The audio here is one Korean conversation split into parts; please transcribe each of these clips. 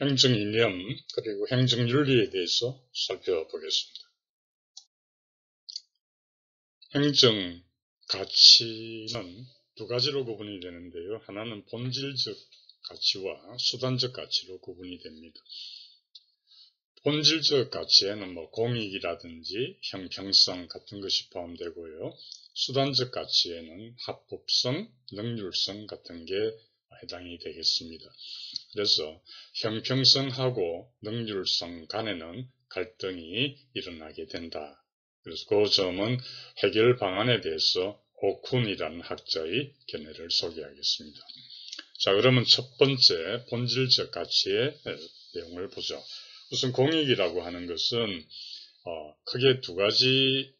행정이념 그리고 행정윤리에 대해서 살펴보겠습니다. 행정가치는 두 가지로 구분이 되는데요. 하나는 본질적 가치와 수단적 가치로 구분이 됩니다. 본질적 가치에는 공익이라든지 형평성 같은 것이 포함되고요. 수단적 가치에는 합법성, 능률성 같은 게 해당이 되겠습니다. 그래서 형평성하고 능률성 간에는 갈등이 일어나게 된다. 그래서 그 점은 해결 방안에 대해서 오쿤이라는 학자의 견해를 소개하겠습니다. 자, 그러면 첫 번째 본질적 가치의 내용을 보죠. 우선 공익이라고 하는 것은 크게 두 가지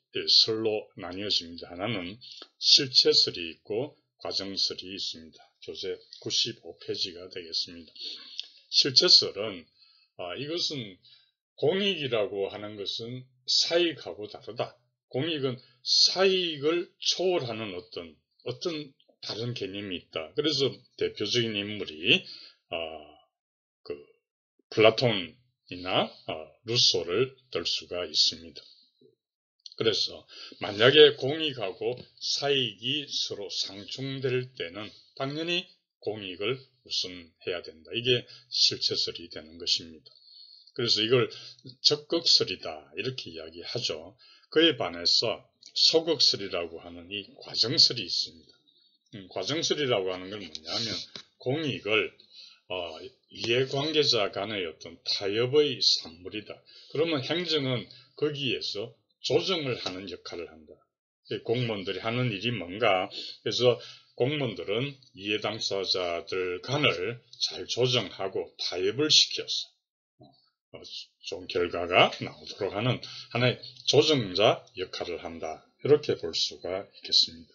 설로 나뉘어집니다. 하나는 실체설이 있고 과정설이 있습니다. 교재 95페이지가 되겠습니다. 실체설은 이것은 공익이라고 하는 것은 사익하고 다르다. 공익은 사익을 초월하는 어떤 다른 개념이 있다. 그래서 대표적인 인물이 플라톤이나 루소를 들 수가 있습니다. 그래서 만약에 공익하고 사익이 서로 상충될 때는 당연히 공익을 우선해야 된다. 이게 실체설이 되는 것입니다. 그래서 이걸 적극설이다 이렇게 이야기하죠. 그에 반해서 소극설이라고 하는 이 과정설이 있습니다. 과정설이라고 하는 건 뭐냐면 공익을 이해관계자 간의 어떤 타협의 산물이다. 그러면 행정은 거기에서 조정을 하는 역할을 한다. 공무원들이 하는 일이 뭔가? 그래서 공무원들은 이해 당사자들 간을 잘 조정하고 타협을 시켜서 좋은 결과가 나오도록 하는 하나의 조정자 역할을 한다. 이렇게 볼 수가 있겠습니다.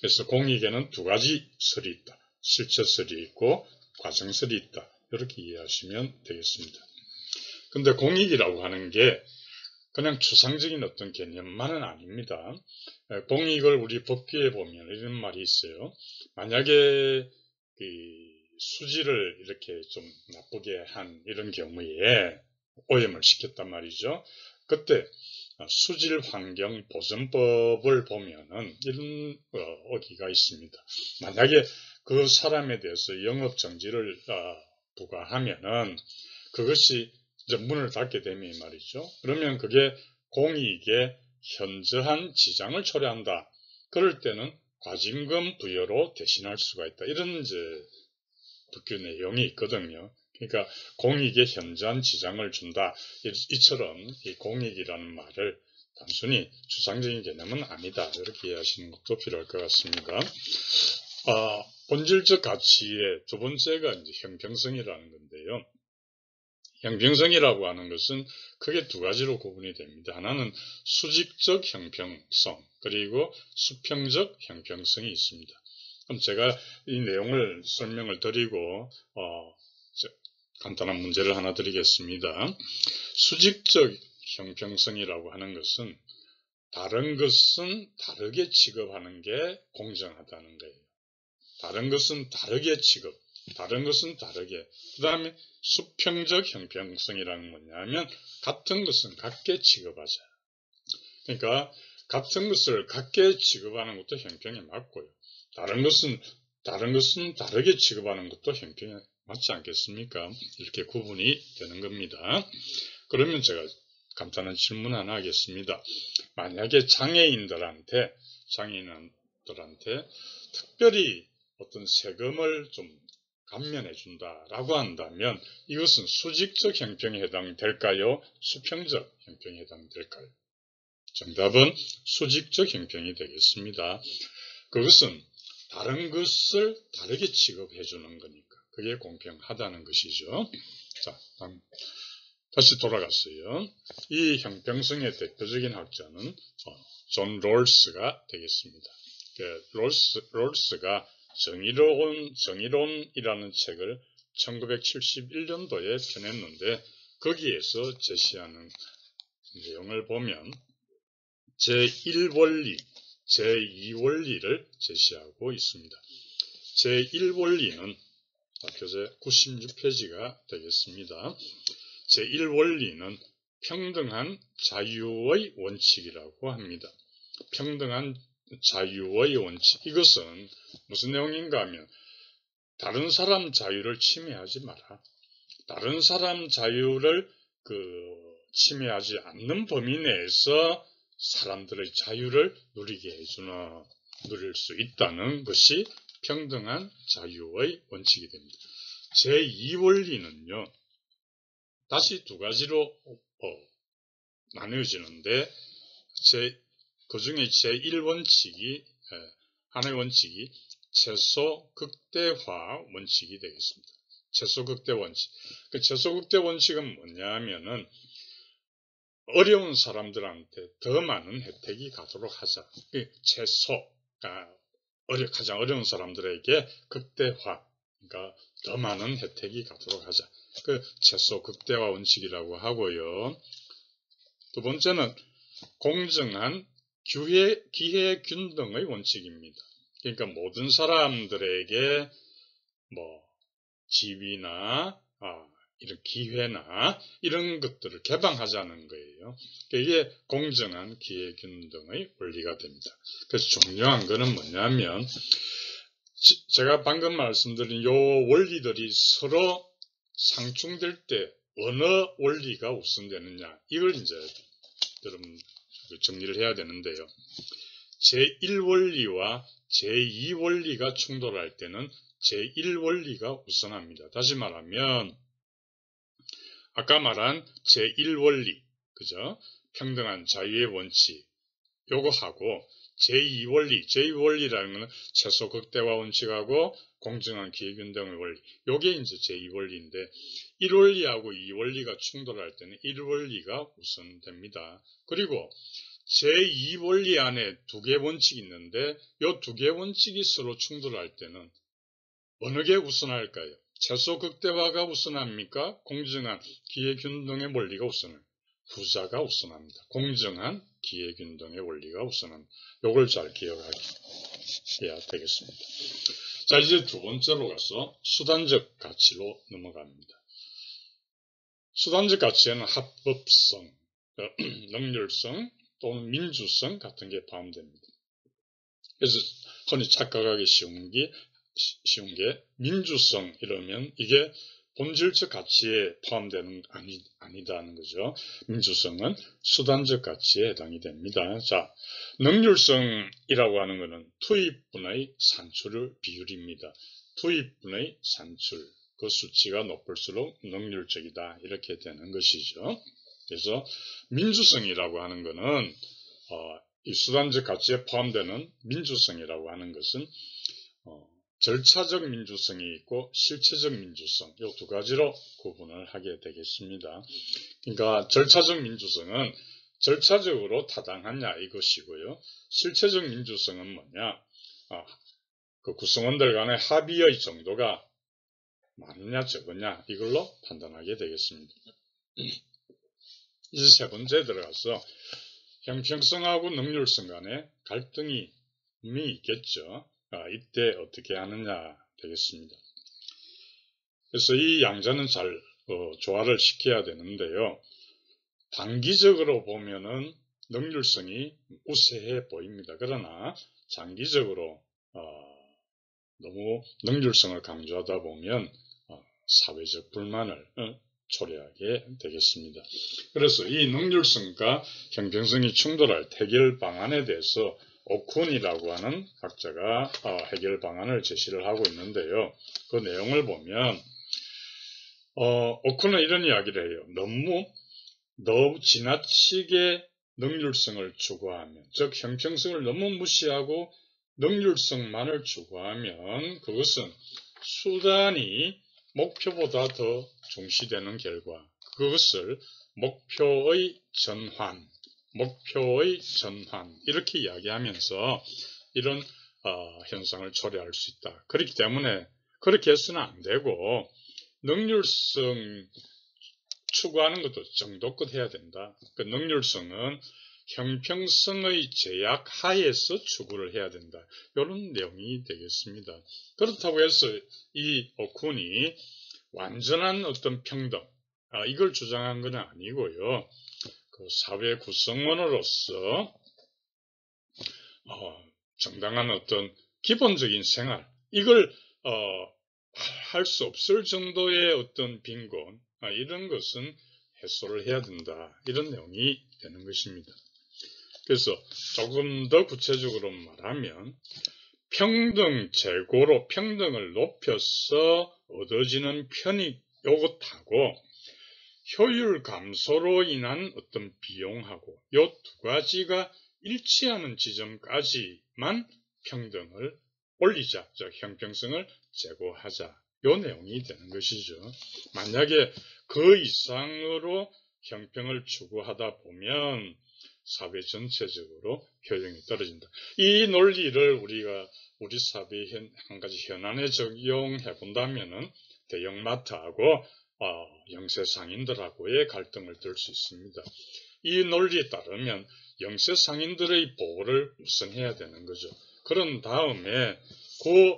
그래서 공익에는 두 가지 설이 있다. 실체설이 있고 과정설이 있다. 이렇게 이해하시면 되겠습니다. 근데 공익이라고 하는 게 그냥 추상적인 어떤 개념만은 아닙니다. 공익을 우리 법규에 보면 이런 말이 있어요. 만약에 수지를 이렇게 좀 나쁘게 한 이런 경우에 오염을 시켰단 말이죠. 그때 수질환경보전법을 보면은 이런 어기가 있습니다. 만약에 그 사람에 대해서 영업정지를 부과하면은 그것이 이제 문을 닫게 되면 말이죠. 그러면 그게 공익에 현저한 지장을 초래한다. 그럴 때는 과징금 부여로 대신할 수가 있다. 이런 이제 법규 내용이 있거든요. 그러니까 공익에 현저한 지장을 준다. 이처럼 이 공익이라는 말을 단순히 추상적인 개념은 아니다. 이렇게 이해하시는 것도 필요할 것 같습니다. 본질적 가치의 두 번째가 이제 형평성이라는 건데요. 형평성이라고 하는 것은 크게 두 가지로 구분이 됩니다. 하나는 수직적 형평성, 그리고 수평적 형평성이 있습니다. 그럼 제가 이 내용을 설명을 드리고 간단한 문제를 하나 드리겠습니다. 수직적 형평성이라고 하는 것은 다른 것은 다르게 취급하는 게 공정하다는 거예요. 다른 것은 다르게 취급, 다른 것은 다르게. 그 다음에 수평적 형평성이라는 뭐냐면 같은 것은 같게 취급하자. 그러니까 같은 것을 같게 취급하는 것도 형평에 맞고요. 다른 것은 다르게 취급하는 것도 형평에 맞지 않겠습니까? 이렇게 구분이 되는 겁니다. 그러면 제가 간단한 질문 하나 하겠습니다. 만약에 장애인들한테 특별히 어떤 세금을 좀 감면해 준다라고 한다면 이것은 수직적 형평에 해당될까요? 수평적 형평에 해당될까요? 정답은 수직적 형평이 되겠습니다. 그것은 다른 것을 다르게 취급해 주는 거니까 그게 공평하다는 것이죠. 자, 다시 돌아갔어요. 이 형평성의 대표적인 학자는 존 롤스가 되겠습니다. 롤스가 정의론이라는 책을 1971년도에 펴냈는데 거기에서 제시하는 내용을 보면 제1원리, 제2원리를 제시하고 있습니다. 제1원리는 교재 96페이지가 되겠습니다. 제1원리는 평등한 자유의 원칙이라고 합니다. 평등한 자유의 원칙. 이것은 무슨 내용인가 하면 다른 사람 자유를 침해하지 마라. 다른 사람 자유를 침해하지 않는 범위 내에서 사람들의 자유를 누릴 수 있다는 것이 평등한 자유의 원칙이 됩니다. 제2원리는요. 다시 두 가지로 나누어지는데 그 중에 제1원칙이 하나의 원칙이 최소 극대화 원칙이 되겠습니다. 최소 극대 원칙. 그 최소 극대 원칙은 뭐냐 하면은 어려운 사람들한테 더 많은 혜택이 가도록 하자. 최소가 가장 어려운 사람들에게 극대화, 그러니까 더 많은 혜택이 가도록 하자. 그 최소 극대화 원칙이라고 하고요. 두 번째는 공정한 기회균등의 원칙입니다. 그러니까 모든 사람들에게 지위나 이런 기회나 이런 것들을 개방하자는 거예요. 이게 공정한 기회균등의 원리가 됩니다. 그래서 중요한 거는 뭐냐면 제가 방금 말씀드린 요 원리들이 서로 상충될 때 어느 원리가 우선되느냐 이걸 이제 여러분 정리를 해야 되는데요. 제1원리와 제2원리가 충돌할 때는 제1원리가 우선합니다. 다시 말하면 아까 말한 제1원리, 그죠? 평등한 자유의 원칙, 요거하고 제2원리라는 것은 최소 극대화 원칙하고 공정한 기회균등의 원리, 요게 이제 제2원리인데 1원리하고 2원리가 충돌할 때는 1원리가 우선됩니다. 그리고 제2원리 안에 두 개 원칙이 있는데 요 두 개 원칙이 서로 충돌할 때는 어느 게 우선할까요? 최소 극대화가 우선합니까? 공정한 기회균등의 원리가 우선합니다. 후자가 우선합니다. 공정한 기회균등의 원리가 우선합니다. 요걸 잘 기억해야 되겠습니다. 자, 이제 두 번째로 가서 수단적 가치로 넘어갑니다. 수단적 가치에는 합법성, 능률성 또는 민주성 같은 게 포함됩니다. 그래서 흔히 착각하기 쉬운 게 민주성 이러면 이게 본질적 가치에 포함되는 아니다는 거죠. 민주성은 수단적 가치에 해당이 됩니다. 자, 능률성이라고 하는 것은 투입분의 산출 비율입니다. 투입분의 산출, 그 수치가 높을수록 능률적이다 이렇게 되는 것이죠. 그래서 민주성이라고 하는 것은 이 수단적 가치에 포함되는 민주성이라고 하는 것은 절차적 민주성이 있고 실체적 민주성, 이 두 가지로 구분을 하게 되겠습니다. 그러니까 절차적 민주성은 절차적으로 타당하냐 이것이고요. 실체적 민주성은 뭐냐? 그 구성원들 간의 합의의 정도가 많으냐 적으냐 이걸로 판단하게 되겠습니다. 이제 세 번째 들어가서 형평성하고 능률성 간의 갈등이 분명히 있겠죠. 이때 어떻게 하느냐 되겠습니다. 그래서 이 양자는 잘 조화를 시켜야 되는데요. 단기적으로 보면은 능률성이 우세해 보입니다. 그러나 장기적으로 너무 능률성을 강조하다 보면 사회적 불만을 초래하게 되겠습니다. 그래서 이 능률성과 형평성이 충돌할 해결 방안에 대해서 오쿤이라고 하는 학자가 해결 방안을 제시를 하고 있는데요. 그 내용을 보면 오쿤은 이런 이야기를 해요. 너무 지나치게 능률성을 추구하면, 즉 형평성을 너무 무시하고 능률성만을 추구하면 그것은 수단이 목표보다 더 중시되는 결과, 그것을 목표의 전환 이렇게 이야기하면서 이런 현상을 초래할 수 있다. 그렇기 때문에 그렇게 해서는 안 되고 능률성 추구하는 것도 정도껏 해야 된다. 그 능률성은 형평성의 제약 하에서 추구를 해야 된다. 이런 내용이 되겠습니다. 그렇다고 해서 이 오쿤이 완전한 어떤 평등, 이걸 주장한 건 아니고요. 그 사회 구성원으로서 정당한 어떤 기본적인 생활, 이걸 할 수 없을 정도의 어떤 빈곤, 이런 것은 해소를 해야 된다. 이런 내용이 되는 것입니다. 그래서 조금 더 구체적으로 말하면 평등 제고로 평등을 높여서 얻어지는 편익 요것하고 효율 감소로 인한 어떤 비용하고 이 두 가지가 일치하는 지점까지만 평등을 올리자, 즉 형평성을 제고하자, 이 내용이 되는 것이죠. 만약에 그 이상으로 형평을 추구하다 보면 사회 전체적으로 효용이 떨어진다. 이 논리를 우리가 우리 사회의 한 가지 현안에 적용해 본다면은 대형마트하고 영세상인들하고의 갈등을 들 수 있습니다. 이 논리에 따르면 영세상인들의 보호를 우선해야 되는 거죠. 그런 다음에 그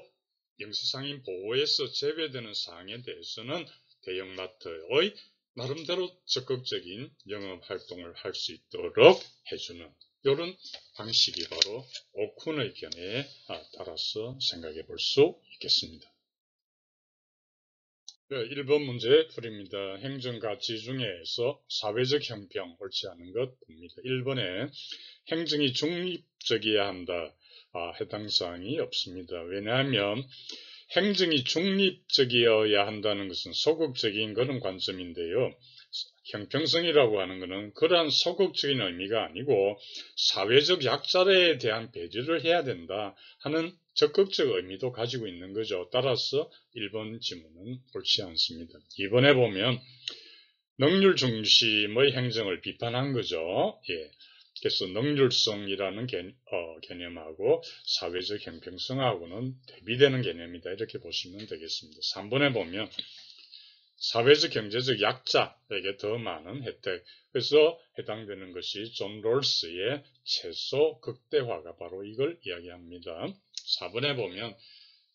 영세상인 보호에서 제외되는 사항에 대해서는 대형마트의 나름대로 적극적인 영업활동을 할 수 있도록 해주는 이런 방식이 바로 오쿤의 견해에 따라서 생각해 볼 수 있겠습니다. 1번 문제 풀입니다. 행정가치 중에서 사회적 형평 옳지 않은 것 봅니다. 1번에 행정이 중립적이어야 한다. 해당 사항이 없습니다. 왜냐하면 행정이 중립적이어야 한다는 것은 소극적인 그런 관점인데요. 형평성이라고 하는 것은 그러한 소극적인 의미가 아니고 사회적 약자에 대한 배려를 해야 된다 하는 적극적 의미도 가지고 있는 거죠. 따라서 1번 지문은 옳지 않습니다. 2번에 보면 능률 중심의 행정을 비판한 거죠. 그래서 능률성이라는 개념하고 사회적 형평성하고는 대비되는 개념이다. 이렇게 보시면 되겠습니다. 3번에 보면 사회적 경제적 약자에게 더 많은 혜택, 그래서 해당되는 것이 존 롤스의 최소 극대화가 바로 이걸 이야기합니다. 4번에 보면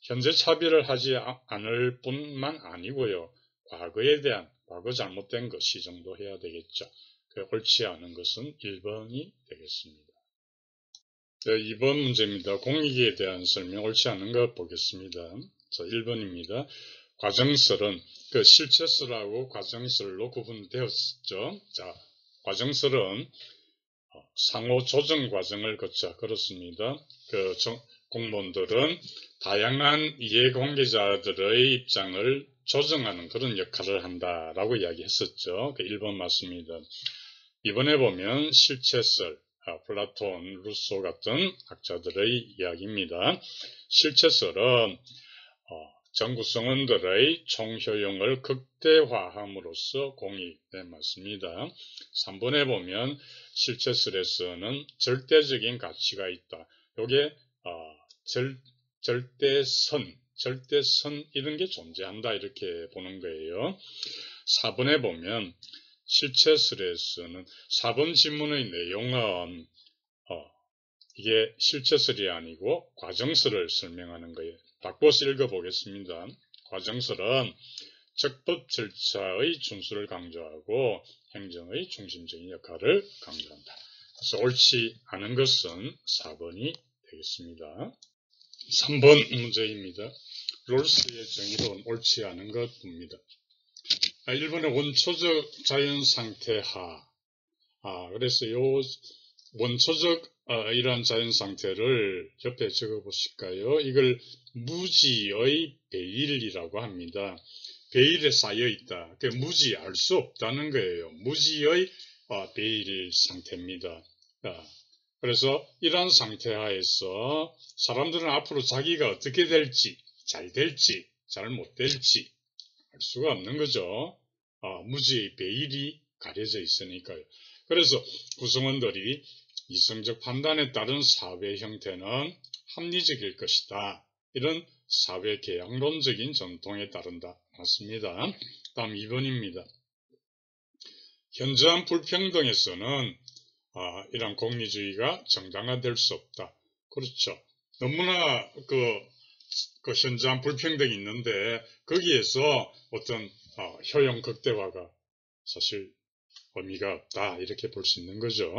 현재 차별을 하지 않을 뿐만 아니고요. 과거 잘못된 것 시정도 해야 되겠죠. 옳지 않은 것은 1번이 되겠습니다. 2번 문제입니다. 공익에 대한 설명 옳지 않은 것 보겠습니다. 자, 1번입니다. 과정설은 실체설하고 과정설로 구분되었죠. 자, 과정설은 상호 조정 과정을 거쳐 그렇습니다. 공무원들은 다양한 이해관계자들의 입장을 조정하는 그런 역할을 한다라고 이야기했었죠. 1번 맞습니다. 이번에 보면 실체설, 플라톤, 루소 같은 학자들의 이야기입니다. 실체설은 정구성원들의 총효용을 극대화함으로써 공익에 맞습니다. 3번에 보면 실체설에서는 절대적인 가치가 있다. 요게 절대선 이런 게 존재한다 이렇게 보는 거예요. 4번에 보면 실체설에서는 4번 지문의 내용은 이게 실체설이 아니고 과정설을 설명하는 거예요. 바꿔서 읽어보겠습니다. 과정설은 적법 절차의 준수를 강조하고 행정의 중심적인 역할을 강조한다. 그래서 옳지 않은 것은 4번이 되겠습니다. 3번 문제입니다. 롤스의 정의로는 옳지 않은 것 봅니다. 1번의 원초적 자연상태하. 그래서 요 원초적 이러한 자연상태를 옆에 적어 보실까요? 이걸 무지의 배일이라고 합니다. 배일에 쌓여 있다. 무지 알 수 없다는 거예요. 무지의 배일 상태입니다. 그래서 이러한 상태하에서 사람들은 앞으로 자기가 어떻게 될지, 잘 될지, 잘 못 될지 알 수가 없는 거죠. 무지의 배일이 가려져 있으니까요. 그래서 구성원들이 이성적 판단에 따른 사회 형태는 합리적일 것이다. 이런 사회 계약론적인 전통에 따른다. 맞습니다. 다음 2번입니다. 현저한 불평등에서는 이런 공리주의가 정당화될 수 없다. 그렇죠. 너무나 그 현저한 불평등이 있는데 거기에서 어떤 효용 극대화가 사실 의미가 없다. 이렇게 볼 수 있는 거죠.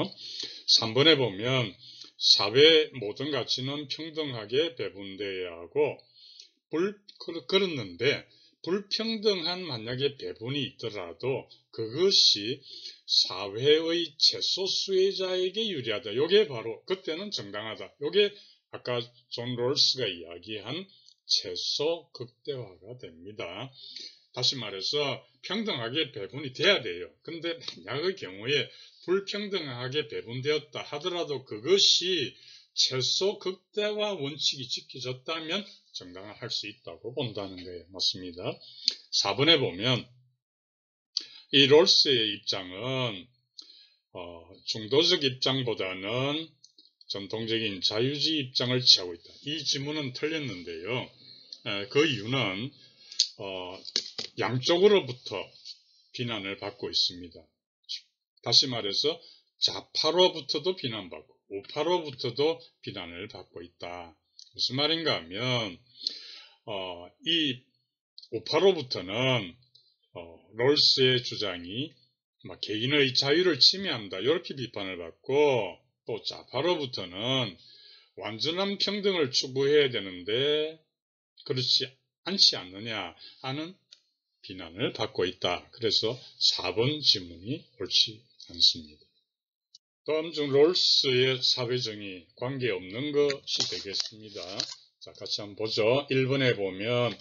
3번에 보면 사회 모든 가치는 평등하게 배분되어야 하고 그렇는데 불평등한 만약에 배분이 있더라도 그것이 사회의 최소 수혜자에게 유리하다. 이게 바로 그때는 정당하다. 이게 아까 존 롤스가 이야기한 최소 극대화가 됩니다. 다시 말해서 평등하게 배분이 돼야 돼요. 근데 만약의 경우에 불평등하게 배분되었다 하더라도 그것이 최소 극대화 원칙이 지켜졌다면 정당화할 수 있다고 본다는 거예요. 맞습니다. 4번에 보면 이 롤스의 입장은 중도적 입장보다는 전통적인 자유주의 입장을 취하고 있다. 이 지문은 틀렸는데요. 그 이유는 양쪽으로부터 비난을 받고 있습니다. 다시 말해서 좌파로부터도 비난받고 우파로부터도 비난을 받고 있다. 무슨 말인가 하면 이 우파로부터는 롤스의 주장이 개인의 자유를 침해한다. 이렇게 비판을 받고 또 좌파로부터는 완전한 평등을 추구해야 되는데 그렇지 않지 않느냐 하는 비난을 받고 있다. 그래서 4번 지문이 옳지 않습니다. 다음 중 롤스의 사회정의 관계없는 것이 되겠습니다. 자, 같이 한번 보죠. 1번에 보면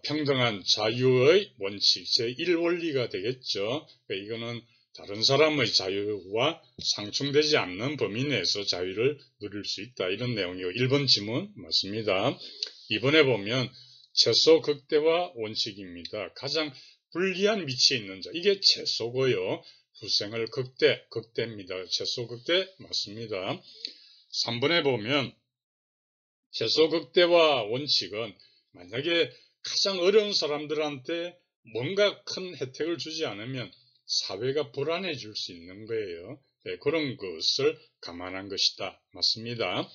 평등한 자유의 원칙, 제1원리가 되겠죠. 그러니까 이거는 다른 사람의 자유와 상충되지 않는 범위 내에서 자유를 누릴 수 있다. 이런 내용이고 1번 지문 맞습니다. 2번에 보면 최소 극대화 원칙입니다. 가장 불리한 위치에 있는 자. 이게 최소고요. 후생을 극대입니다. 최소 극대 맞습니다. 3번에 보면 최소 극대화 원칙은 만약에 가장 어려운 사람들한테 뭔가 큰 혜택을 주지 않으면 사회가 불안해질 수 있는 거예요. 네, 그런 것을 감안한 것이다. 맞습니다.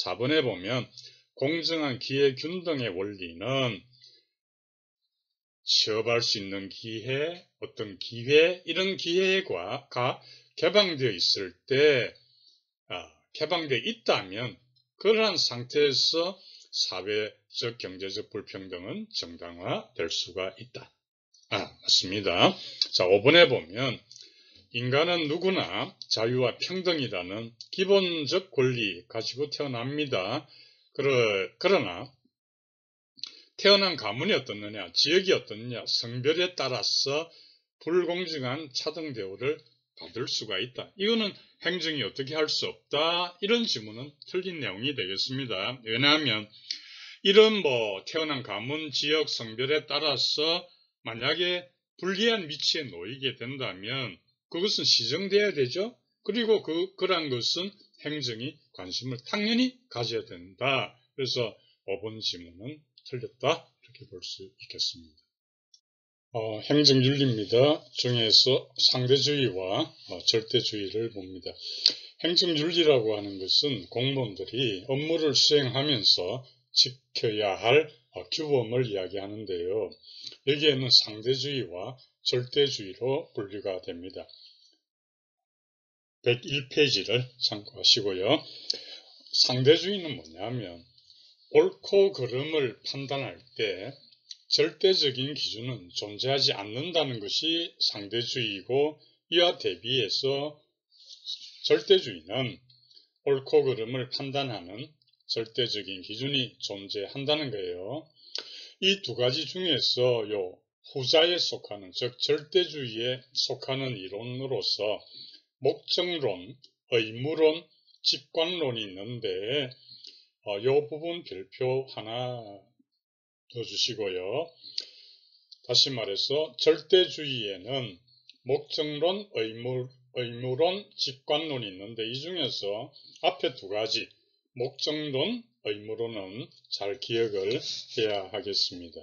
4번에 보면 공정한 기회균등의 원리는 취업할 수 있는 기회, 어떤 기회, 이런 기회가 개방되어 있을 때, 개방되어 있다면 그러한 상태에서 사회적, 경제적 불평등은 정당화될 수가 있다. 맞습니다. 자, 5번에 보면 인간은 누구나 자유와 평등이라는 기본적 권리 가지고 태어납니다. 그러나 태어난 가문이 어떻느냐, 지역이 어떻느냐, 성별에 따라서 불공정한 차등 대우를 받을 수가 있다. 이거는 행정이 어떻게 할 수 없다. 이런 지문은 틀린 내용이 되겠습니다. 왜냐하면 이런 태어난 가문, 지역, 성별에 따라서 만약에 불리한 위치에 놓이게 된다면 그것은 시정돼야 되죠. 그리고 그러한 것은 행정이 관심을 당연히 가져야 된다. 그래서 5번 지문은 틀렸다. 이렇게 볼 수 있겠습니다. 행정윤리입니다. 중에서 상대주의와 절대주의를 봅니다. 행정윤리라고 하는 것은 공무원들이 업무를 수행하면서 지켜야 할 규범을 이야기하는데요. 여기에는 상대주의와 절대주의로 분류가 됩니다. 101페이지를 참고하시고요. 상대주의는 뭐냐면 옳고 그름을 판단할 때 절대적인 기준은 존재하지 않는다는 것이 상대주의이고 이와 대비해서 절대주의는 옳고 그름을 판단하는 절대적인 기준이 존재한다는 거예요. 이 두 가지 중에서 후자에 속하는, 즉 절대주의에 속하는 이론으로서 목적론, 의무론, 직관론이 있는데 이 부분 별표 하나 넣어주시고요. 다시 말해서 절대주의에는 목적론, 의무론, 직관론이 있는데 이 중에서 앞에 두 가지 목적론, 의무론은 잘 기억을 해야 하겠습니다.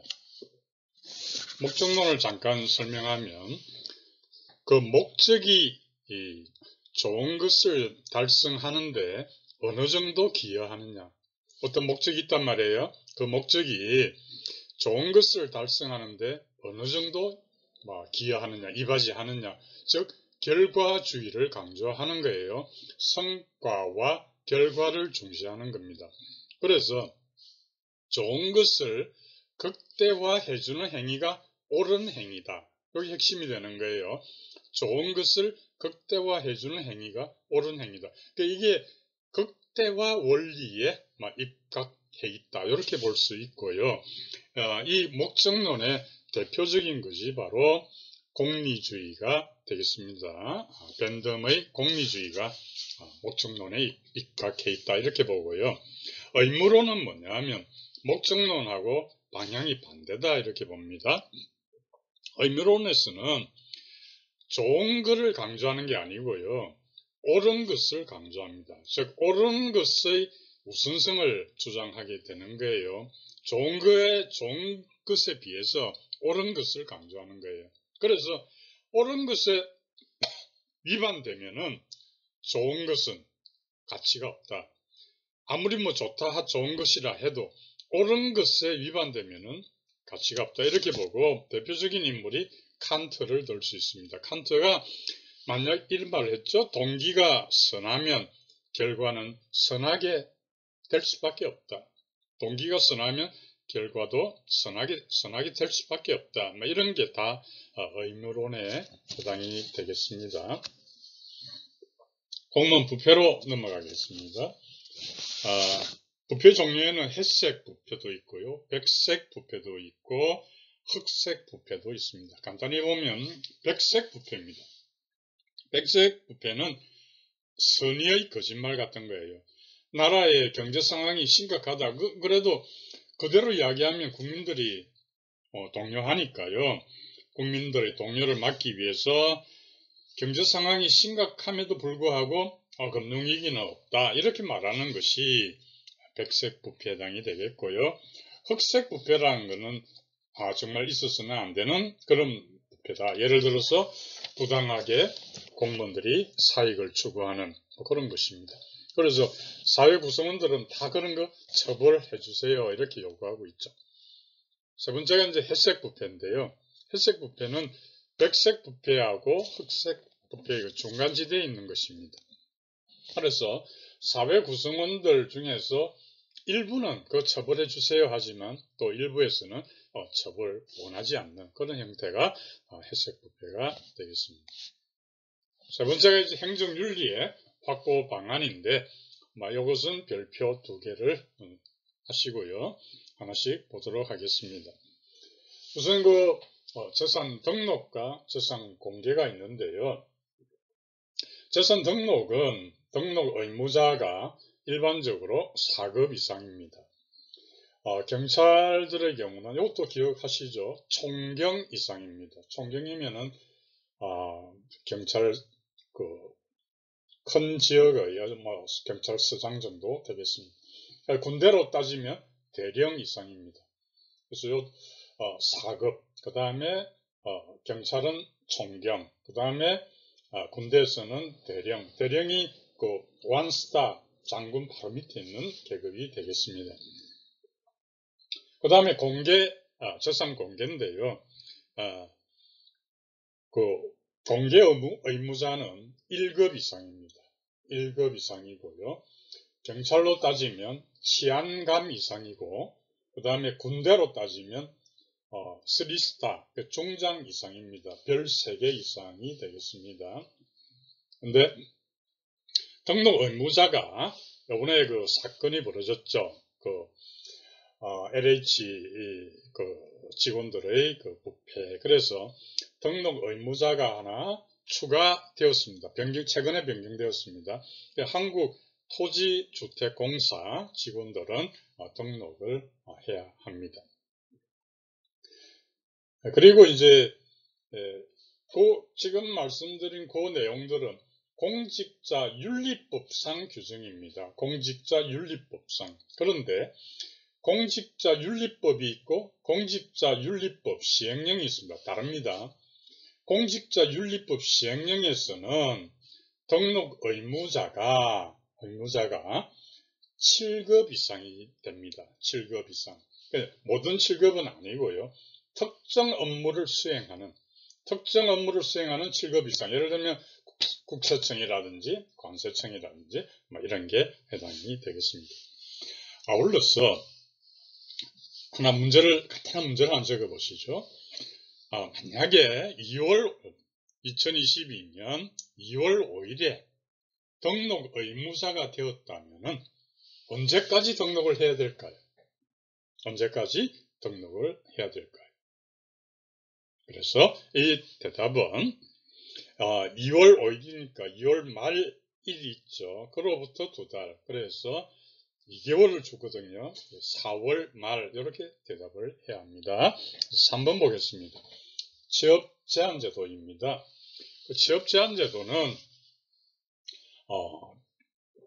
목적론을 잠깐 설명하면 그 목적이 좋은 것을 달성하는데 어느 정도 기여하느냐. 어떤 목적이 있단 말이에요. 그 목적이 좋은 것을 달성하는데 어느 정도 기여하느냐, 이바지하느냐. 즉 결과주의를 강조하는 거예요. 성과와 결과를 중시하는 겁니다. 그래서 좋은 것을 극대화해주는 행위가 옳은 행위다. 여기 핵심이 되는 거예요. 좋은 것을 극대화해주는 행위가 옳은 행위다. 그러니까 이게 극대화 원리에 입각해 있다. 이렇게 볼 수 있고요. 이 목적론의 대표적인 것이 바로 공리주의가 되겠습니다. 벤덤의 공리주의가 목적론에 입각해 있다. 이렇게 보고요. 의무론은 뭐냐면 목적론하고 방향이 반대다. 이렇게 봅니다. 의무론에서는 좋은 것을 강조하는 게 아니고요. 옳은 것을 강조합니다. 즉 옳은 것의 우선성을 주장하게 되는 거예요. 좋은 것에 비해서 옳은 것을 강조하는 거예요. 그래서 옳은 것에 위반되면은 좋은 것은 가치가 없다. 아무리 좋다, 좋은 것이라 해도 옳은 것에 위반되면은 가치가 없다. 이렇게 보고 대표적인 인물이 칸트를 들 수 있습니다. 칸트가 만약 이런 말을 했죠. 동기가 선하면 결과는 선하게 될 수밖에 없다. 동기가 선하면 결과도 선하게 될 수밖에 없다. 이런 게 다 의무론에 해당이 되겠습니다. 공문 부패로 넘어가겠습니다. 부패 종류에는 회색 부패도 있고요. 백색 부패도 있고 흑색 부패도 있습니다. 간단히 보면 백색 부패입니다. 백색 부패는 선의의 거짓말 같은 거예요. 나라의 경제 상황이 심각하다. 그래도 그대로 이야기하면 국민들이 동요하니까요. 국민들의 동요를 막기 위해서 경제 상황이 심각함에도 불구하고 금융위기는 없다. 이렇게 말하는 것이 백색 부패에 해당이 되겠고요. 흑색 부패라는 것은 정말 있어서는 안 되는 그런 부패다. 예를 들어서 부당하게 공무원들이 사익을 추구하는 그런 것입니다. 그래서 사회 구성원들은 다 그런 거 처벌해 주세요. 이렇게 요구하고 있죠. 세 번째가 이제 회색 부패인데요. 회색 부패는 백색 부패하고 흑색 부패의 중간지대에 있는 것입니다. 그래서 사회 구성원들 중에서 일부는 그 처벌해 주세요 하지만 또 일부에서는 처벌 원하지 않는 그런 형태가 회색 부패가 되겠습니다. 세 번째가 이제 행정윤리의 확보 방안인데 이것은 별표 2개를 하시고요. 하나씩 보도록 하겠습니다. 우선 재산 등록과 재산 공개가 있는데요. 재산 등록은 등록 의무자가 일반적으로 4급 이상입니다. 경찰들의 경우는 이것도 기억하시죠? 총경 이상입니다. 총경이면은 경찰 큰 지역의 경찰서장 정도 되겠습니다. 군대로 따지면 대령 이상입니다. 그래서 4급, 그 다음에 경찰은 총경, 그 다음에 군대에서는 대령이 원스타 장군 바로 밑에 있는 계급이 되겠습니다. 그 다음에 재산 공개인데요. 공개 의무자는 1급 이상입니다. 1급 이상이고요. 경찰로 따지면 치안감 이상이고, 그 다음에 군대로 따지면 3스타, 중장 이상입니다. 별 3개 이상이 되겠습니다. 근데 등록 의무자가 이번에 사건이 벌어졌죠. LH 직원들의 부패. 그래서 등록 의무자가 하나 추가되었습니다. 최근에 변경되었습니다. 한국토지주택공사 직원들은 등록을 해야 합니다. 그리고 이제 지금 말씀드린 내용들은 공직자윤리법상 규정입니다. 공직자윤리법상. 그런데 공직자윤리법이 있고 공직자윤리법 시행령이 있습니다. 다릅니다. 공직자윤리법 시행령에서는 등록 의무자가 7급 이상이 됩니다. 7급 이상. 모든 7급은 아니고요. 특정 업무를 수행하는 7급 이상. 예를 들면 국세청이라든지 관세청이라든지 이런 게 해당이 되겠습니다. 아울러서 간단한 문제를 한번 적어보시죠. 만약에 2022년 2월 5일에 등록 의무자가 되었다면 언제까지 등록을 해야 될까요? 언제까지 등록을 해야 될까요? 그래서 이 대답은 2월 5일이니까 2월 말일 있죠. 그로부터 2달. 그래서 2개월을 주거든요. 4월 말 이렇게 대답을 해야 합니다. 3번 보겠습니다. 취업제한제도입니다. 그 취업제한제도는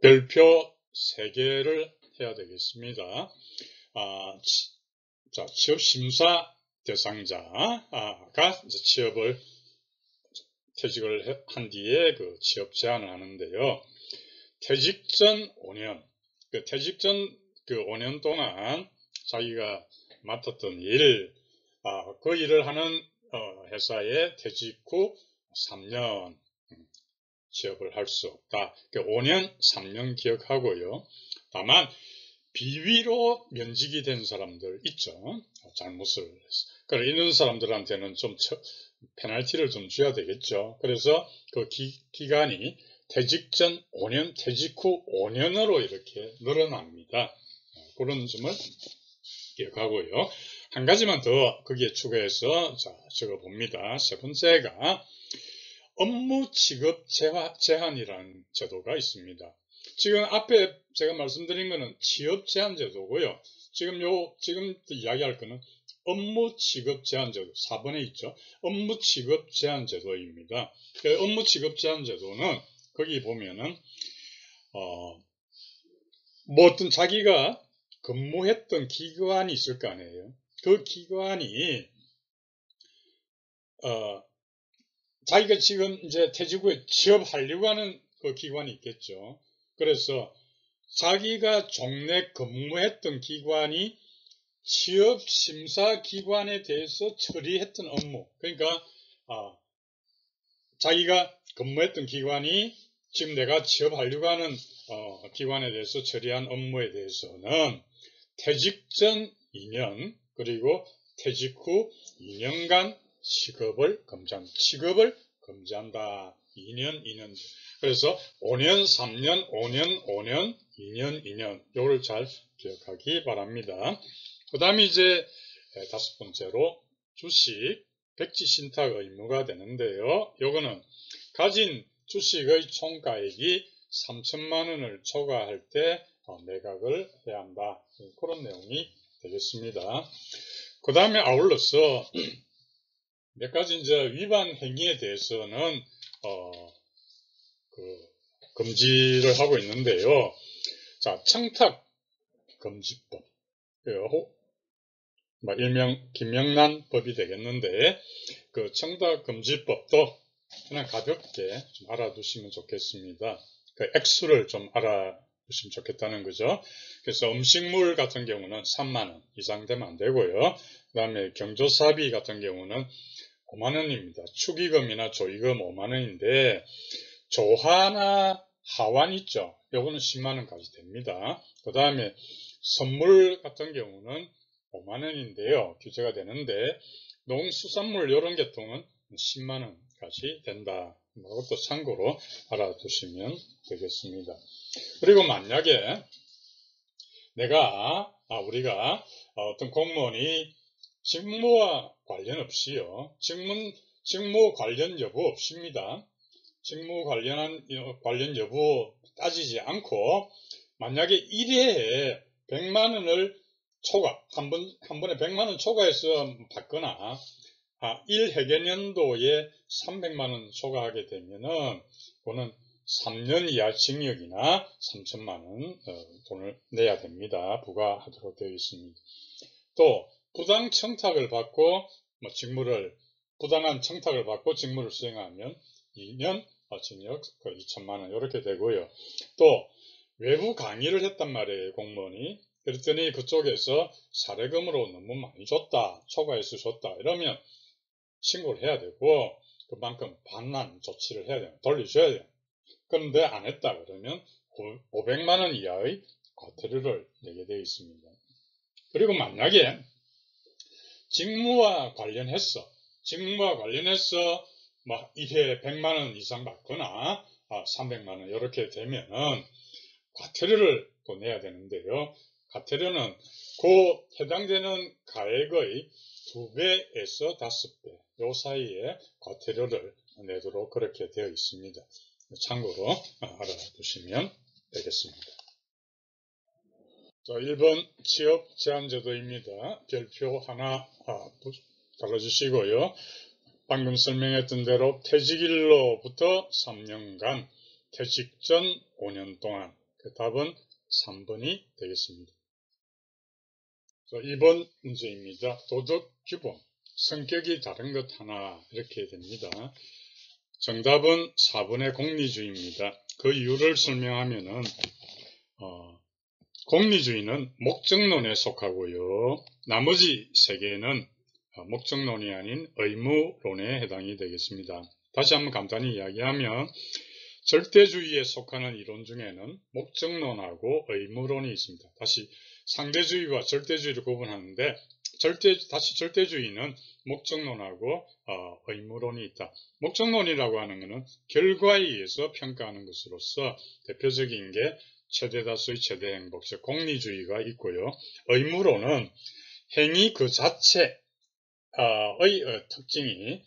별표 3개를 해야 되겠습니다. 자, 취업심사 대상자가 퇴직을 한 뒤에 그 취업 제한을 하는데요. 퇴직 전 5년, 퇴직 전 5년 동안 자기가 맡았던 일, 그 일을 하는 회사에 퇴직 후 3년 취업을 할 수 없다. 5년, 3년 기억하고요. 다만 비위로 면직이 된 사람들 있죠. 잘못을 해서. 그래서 이런 사람들한테는 좀 페널티를 좀 줘야 되겠죠. 그래서 그 기간이 퇴직 전 5년, 퇴직 후 5년으로 이렇게 늘어납니다. 그런 점을 기억하고요. 한 가지만 더 거기에 추가해서 적어봅니다. 세 번째가 업무 취급 제한이라는 제도가 있습니다. 지금 앞에 제가 말씀드린 거는 취업 제한 제도고요. 지금 이야기할 거는 업무 취급 제한 제도 4번에 있죠. 업무 취급 제한 제도입니다. 업무 취급 제한 제도는 거기 보면은 어떤 자기가 근무했던 기관이 있을 거 아니에요. 그 기관이 자기가 지금 이제 퇴직 후에 취업하려고 하는 그 기관이 있겠죠. 그래서 자기가 종래 근무했던 기관이 취업심사기관에 대해서 처리했던 업무, 그러니까 자기가 근무했던 기관이 지금 내가 취업하려고 하는 기관에 대해서 처리한 업무에 대해서는 퇴직 전 2년 그리고 퇴직 후 2년간 취급을 금지한다. 2년. 그래서 5년, 3년, 5년, 5년, 2년, 2년. 요걸 잘 기억하기 바랍니다. 그 다음에 이제 5번째로 주식 백지 신탁 의무가 되는데요. 요거는 가진 주식의 총가액이 3천만 원을 초과할 때 매각을 해야 한다. 그런 내용이 되겠습니다. 그 다음에 아울러서 몇 가지 이제 위반 행위에 대해서는 금지를 하고 있는데요. 자, 청탁 금지법, 일명 김영란 법이 되겠는데 그 청탁 금지법도 그냥 가볍게 좀 알아두시면 좋겠습니다. 그 액수를 좀 알아두시면 좋겠다는 거죠. 그래서 음식물 같은 경우는 3만 원 이상 되면 안 되고요. 그 다음에 경조사비 같은 경우는 5만 원입니다. 축의금이나 조의금 5만 원인데 조화나 하완 있죠. 요거는 10만 원까지 됩니다. 그 다음에 선물 같은 경우는 5만 원인데요. 규제가 되는데 농수산물 이런 계통은 10만 원까지 된다. 이것도 참고로 알아두시면 되겠습니다. 그리고 만약에 우리가 어떤 공무원이 직무와 관련 없이요. 직무 관련 여부 없습니다. 직무 관련 여부 따지지 않고 만약에 1회에 100만 원을 초과, 한 번에 100만 원 초과해서 받거나 1회계년도에 300만 원 초과하게 되면은 그거는 3년 이하 징역이나 3천만 원 돈을 내야 됩니다. 부과하도록 되어 있습니다. 또 부당 청탁을 받고 부당한 청탁을 받고 직무를 수행하면 2년 징역 2천만 원 이렇게 되고요. 또 외부 강의를 했단 말이에요. 공무원이. 그랬더니 그쪽에서 사례금으로 너무 많이 줬다. 초과해서 줬다. 이러면 신고를 해야 되고 그만큼 반환 조치를 해야 돼요. 돌려줘야 돼요. 그런데 안 했다 그러면 500만 원 이하의 과태료를 내게 되어 있습니다. 그리고 만약에 직무와 관련해서 막 1회 100만 원 이상 받거나 300만 원 이렇게 되면은 과태료를 또 내야 되는데요. 과태료는 그 해당되는 가액의 2배에서 5배 요 사이에 과태료를 내도록 그렇게 되어 있습니다. 참고로 알아두시면 되겠습니다. 자, 1번 취업 제한 제도입니다. 별표 하나 달아주시고요. 방금 설명했던 대로 퇴직일로부터 3년간, 퇴직 전 5년 동안. 그 답은 3번이 되겠습니다. 자, 2번 문제입니다. 도덕 규범, 성격이 다른 것 하나 이렇게 됩니다. 정답은 4번의 공리주의입니다. 그 이유를 설명하면은 공리주의는 목적론에 속하고요. 나머지 3개는 목적론이 아닌 의무론에 해당이 되겠습니다. 다시 한번 간단히 이야기하면 절대주의에 속하는 이론 중에는 목적론하고 의무론이 있습니다. 다시 상대주의와 절대주의를 구분하는데 절대주의는 목적론하고 의무론이 있다. 목적론이라고 하는 것은 결과에 의해서 평가하는 것으로서 대표적인 게 최대다수의 최대 행복, 즉 공리주의가 있고요. 의무론은 행위 그 자체의 특징이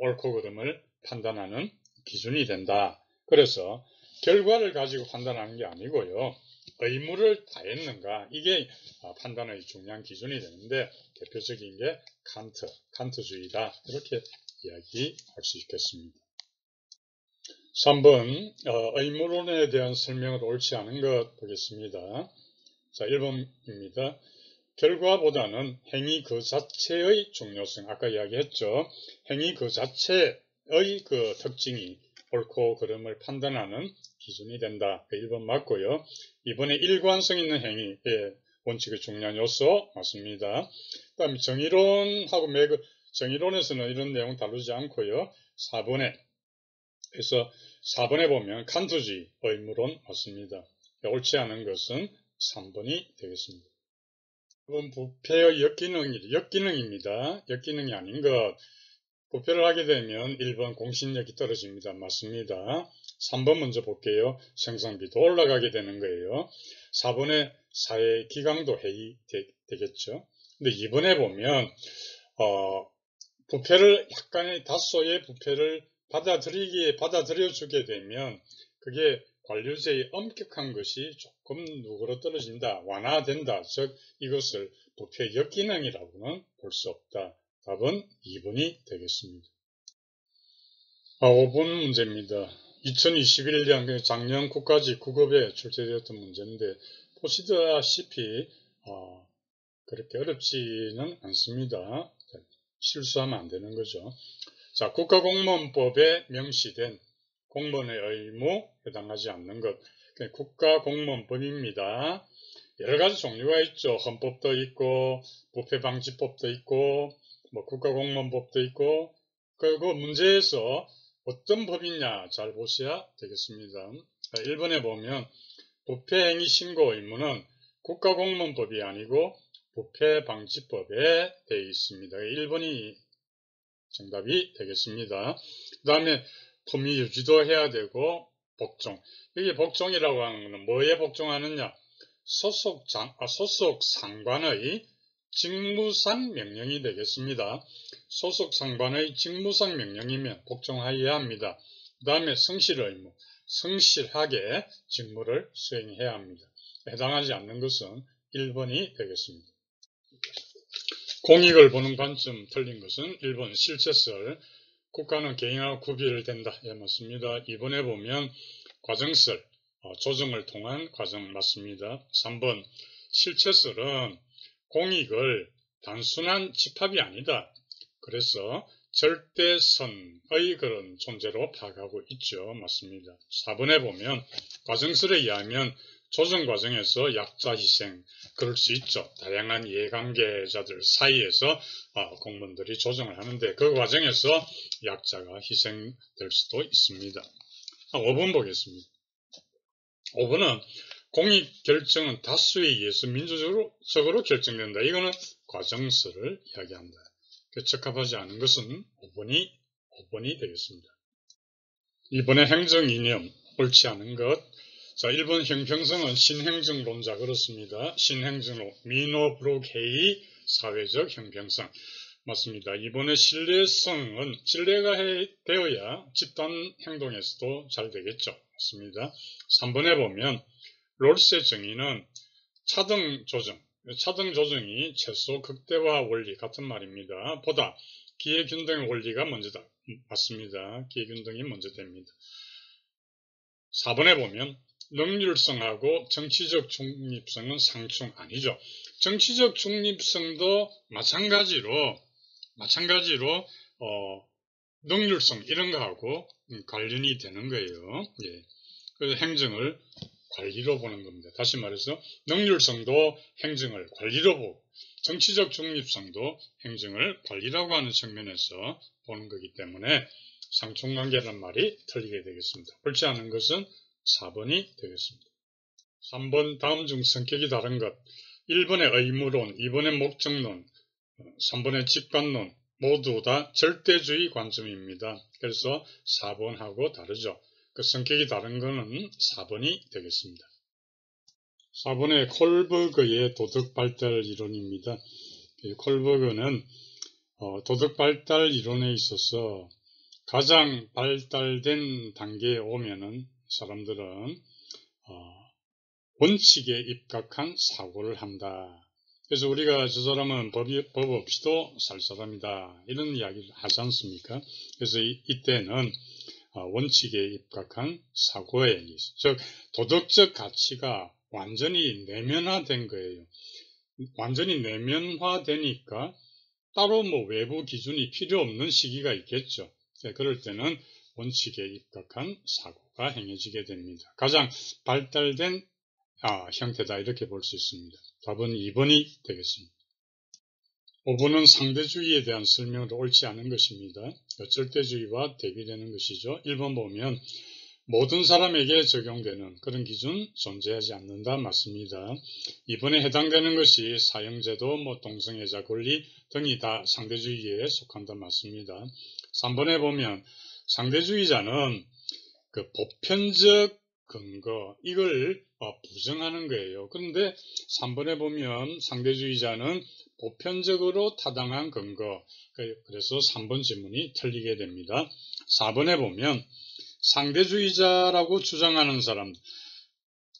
옳고 그름을 판단하는 기준이 된다. 그래서 결과를 가지고 판단하는 게 아니고요. 의무를 다했는가 이게 판단의 중요한 기준이 되는데 대표적인 게 칸트주의다. 이렇게 이야기할 수 있겠습니다. 3번 의무론에 대한 설명을 옳지 않은 것 보겠습니다. 자, 1번입니다. 결과보다는 행위 그 자체의 중요성, 아까 이야기했죠. 행위 그 자체의 그 특징이 옳고 그름을 판단하는 기준이 된다. 1번 맞고요. 2번에 일관성 있는 행위의 원칙의 중요한 요소 맞습니다. 그 다음에 정의론에서는 이런 내용 다루지 않고요. 4번에 보면 칸트주의 의무론 맞습니다. 옳지 않은 것은 3번이 되겠습니다. 이번 부패의 역기능입니다. 역기능이 아닌 것. 부패를 하게 되면 1번 공신력이 떨어집니다. 맞습니다. 3번 먼저 볼게요. 생산비도 올라가게 되는 거예요. 4번에 사회 기강도 되겠죠. 근데 2번에 보면 약간의 다소의 부패를 받아들여주게 되면 그게 관료제의 엄격한 것이 조금 누그러 떨어진다, 완화된다. 즉 이것을 부패 역기능이라고는 볼 수 없다. 답은 2번이 되겠습니다. 5번 문제입니다. 2021년 작년 국가직구급에 출제되었던 문제인데 보시다시피 그렇게 어렵지는 않습니다. 실수하면 안 되는 거죠. 자, 국가공무원법에 명시된 공무원의 의무 해당하지 않는 것. 국가공무원법입니다. 여러 가지 종류가 있죠. 헌법도 있고, 부패방지법도 있고, 국가공무원법도 있고, 그리고 문제에서 어떤 법이냐 잘 보셔야 되겠습니다. 1번에 보면 부패행위 신고 의무는 국가공무원법이 아니고 부패방지법에 되어 있습니다. 1번이 정답이 되겠습니다. 그 다음에 품위 유지도 해야 되고 복종. 이게 복종이라고 하는 것은 뭐에 복종하느냐? 소속 상관의 직무상 명령이 되겠습니다. 소속 상관의 직무상 명령이면 복종하여야 합니다. 그 다음에 성실 의무. 성실하게 직무를 수행해야 합니다. 해당하지 않는 것은 1번이 되겠습니다. 공익을 보는 관점 틀린 것은 1번 실체설, 국가는 개인하고 구별된다. 예, 맞습니다. 2번에 보면 과정설, 조정을 통한 과정 맞습니다. 3번 실체설은 공익을 단순한 집합이 아니다. 그래서 절대선의 그런 존재로 파악하고 있죠. 맞습니다. 4번에 보면 과정설에 의하면 조정 과정에서 약자 희생, 그럴 수 있죠. 다양한 이해관계자들 사이에서 공무원들이 조정을 하는데 그 과정에서 약자가 희생될 수도 있습니다. 5번 보겠습니다. 5번은 공익 결정은 다수에 의해서 민주적으로 결정된다. 이거는 과정설을 이야기한다. 적합하지 않은 것은 5번이 되겠습니다. 2번의 행정이념, 옳지 않은 것. 자, 1번 형평성은 신행정론자 그렇습니다. 신행정론, 미노브룩-헤이 사회적 형평성. 맞습니다. 2번의 신뢰성은 신뢰가 되어야 집단 행동에서도 잘 되겠죠. 맞습니다. 3번에 보면 롤스의 정의는 차등 조정이 최소 극대화 원리 같은 말입니다. 보다 기회균등 원리가 먼저다. 맞습니다. 기회균등이 먼저 됩니다. 4번에 보면 능률성하고 정치적 중립성은 상충 아니죠. 정치적 중립성도 마찬가지로 능률성 이런 거하고 관련이 되는 거예요. 예. 그래서 행정을 관리로 보는 겁니다. 다시 말해서 능률성도 행정을 관리로 보고 정치적 중립성도 행정을 관리라고 하는 측면에서 보는 거기 때문에 상충관계라는 말이 틀리게 되겠습니다. 옳지 않은 것은 4번이 되겠습니다. 3번 다음 중 성격이 다른 것. 1번의 의무론, 2번의 목적론, 3번의 직관론 모두 다 절대주의 관점입니다. 그래서 4번하고 다르죠. 그 성격이 다른 것은 4번이 되겠습니다. 4번의 콜버그의 도덕발달 이론입니다. 콜버그는 도덕발달 이론에 있어서 가장 발달된 단계에 오면은 사람들은 원칙에 입각한 사고를 한다. 그래서 우리가 저 사람은 법 없이도 살 사람이다. 이런 이야기를 하지 않습니까? 그래서 이때는 원칙에 입각한 사고에 의해서, 즉 도덕적 가치가 완전히 내면화된 거예요. 완전히 내면화되니까 따로 외부 기준이 필요 없는 시기가 있겠죠. 그럴 때는 원칙에 입각한 사고가 행해지게 됩니다. 가장 발달된 형태다 이렇게 볼 수 있습니다. 답은 2번이 되겠습니다. 5번은 상대주의에 대한 설명도 옳지 않은 것입니다. 절대주의와 대비되는 것이죠. 1번 보면 모든 사람에게 적용되는 그런 기준 존재하지 않는다. 맞습니다. 2번에 해당되는 것이 사형제도, 동성애자 권리 등이 다 상대주의에 속한다. 맞습니다. 3번에 보면 상대주의자는 그 보편적 근거 이걸 부정하는 거예요. 그런데 3번에 보면 상대주의자는 보편적으로 타당한 근거, 그래서 3번 지문이 틀리게 됩니다. 4번에 보면 상대주의자라고 주장하는 사람,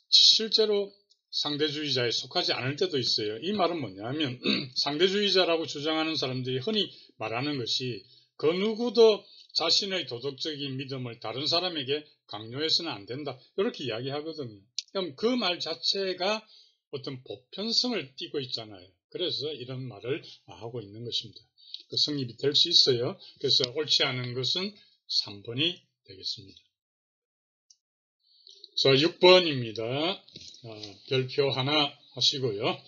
실제로 상대주의자에 속하지 않을 때도 있어요. 이 말은 뭐냐면 상대주의자라고 주장하는 사람들이 흔히 말하는 것이 그 누구도 자신의 도덕적인 믿음을 다른 사람에게 강요해서는 안 된다. 이렇게 이야기하거든요. 그럼 그 말 자체가 어떤 보편성을 띠고 있잖아요. 그래서 이런 말을 하고 있는 것입니다. 그 성립이 될 수 있어요. 그래서 옳지 않은 것은 3번이 되겠습니다. 자, 6번입니다. 별표 하나 하시고요.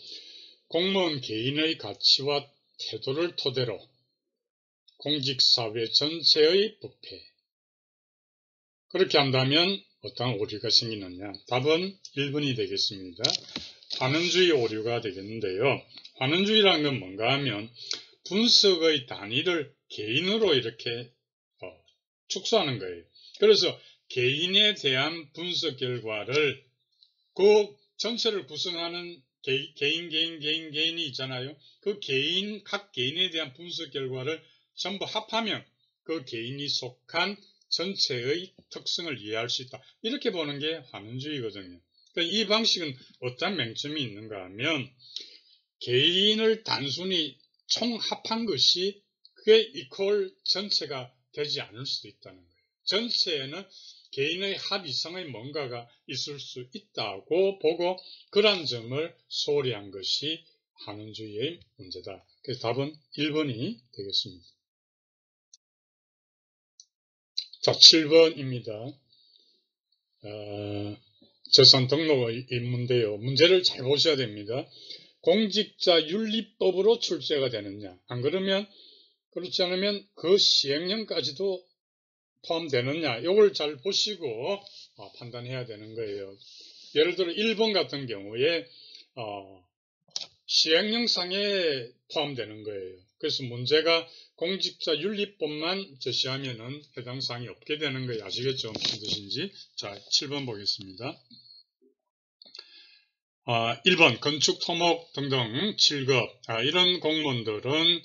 공무원 개인의 가치와 태도를 토대로 공직사회 전체의 부패. 그렇게 한다면 어떤 오류가 생기느냐. 답은 1번이 되겠습니다. 환원주의 오류가 되겠는데요. 환원주의라는 건 뭔가 하면 분석의 단위를 개인으로 이렇게 축소하는 거예요. 그래서 개인에 대한 분석 결과를 그 전체를 구성하는 개인이 있잖아요. 그 각 개인에 대한 분석 결과를 전부 합하면 그 개인이 속한 전체의 특성을 이해할 수 있다. 이렇게 보는 게 환원주의거든요. 그러니까 이 방식은 어떤 맹점이 있는가 하면 개인을 단순히 총합한 것이 그게 이퀄 전체가 되지 않을 수도 있다는 거예요. 전체에는 개인의 합 이상의 뭔가가 있을 수 있다고 보고 그런 점을 소홀히 한 것이 환원주의의 문제다. 그래서 답은 1번이 되겠습니다. 자, 7번입니다. 재산 등록의 문제요. 문제를 잘 보셔야 됩니다. 공직자 윤리법으로 출제가 되느냐. 안 그러면, 그렇지 않으면 그 시행령까지도 포함되느냐. 이걸 잘 보시고 판단해야 되는 거예요. 예를 들어 1번 같은 경우에 시행령상에 포함되는 거예요. 그래서 문제가 공직자 윤리법만 제시하면은 해당 사항이 없게 되는 거예요. 아시겠죠? 무슨 뜻인지. 자, 7번 보겠습니다. 1번 건축, 토목 등등 7급 이런 공무원들은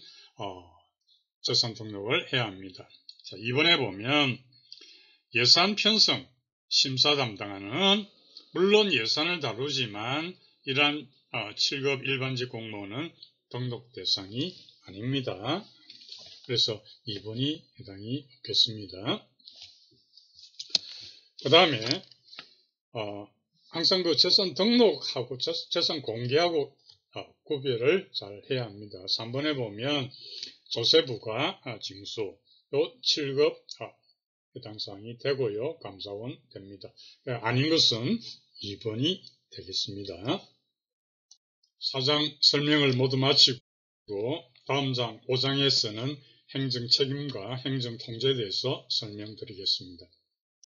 재산 등록을 해야 합니다. 자, 2번에 보면 예산 편성 심사 담당하는 물론 예산을 다루지만 이러한 7급 일반직 공무원은 등록 대상이 아닙니다. 그래서 2번이 해당이 없겠습니다. 그 다음에 항상 그 재산 등록하고 재산 공개하고 구별을 잘 해야 합니다. 3번에 보면 조세부가 징수 요 7급 해당 사항이 되고요. 감사원 됩니다. 아닌 것은 2번이 되겠습니다. 4장 설명을 모두 마치고 다음 장 5장에서는 행정 책임과 행정 통제에 대해서 설명드리겠습니다.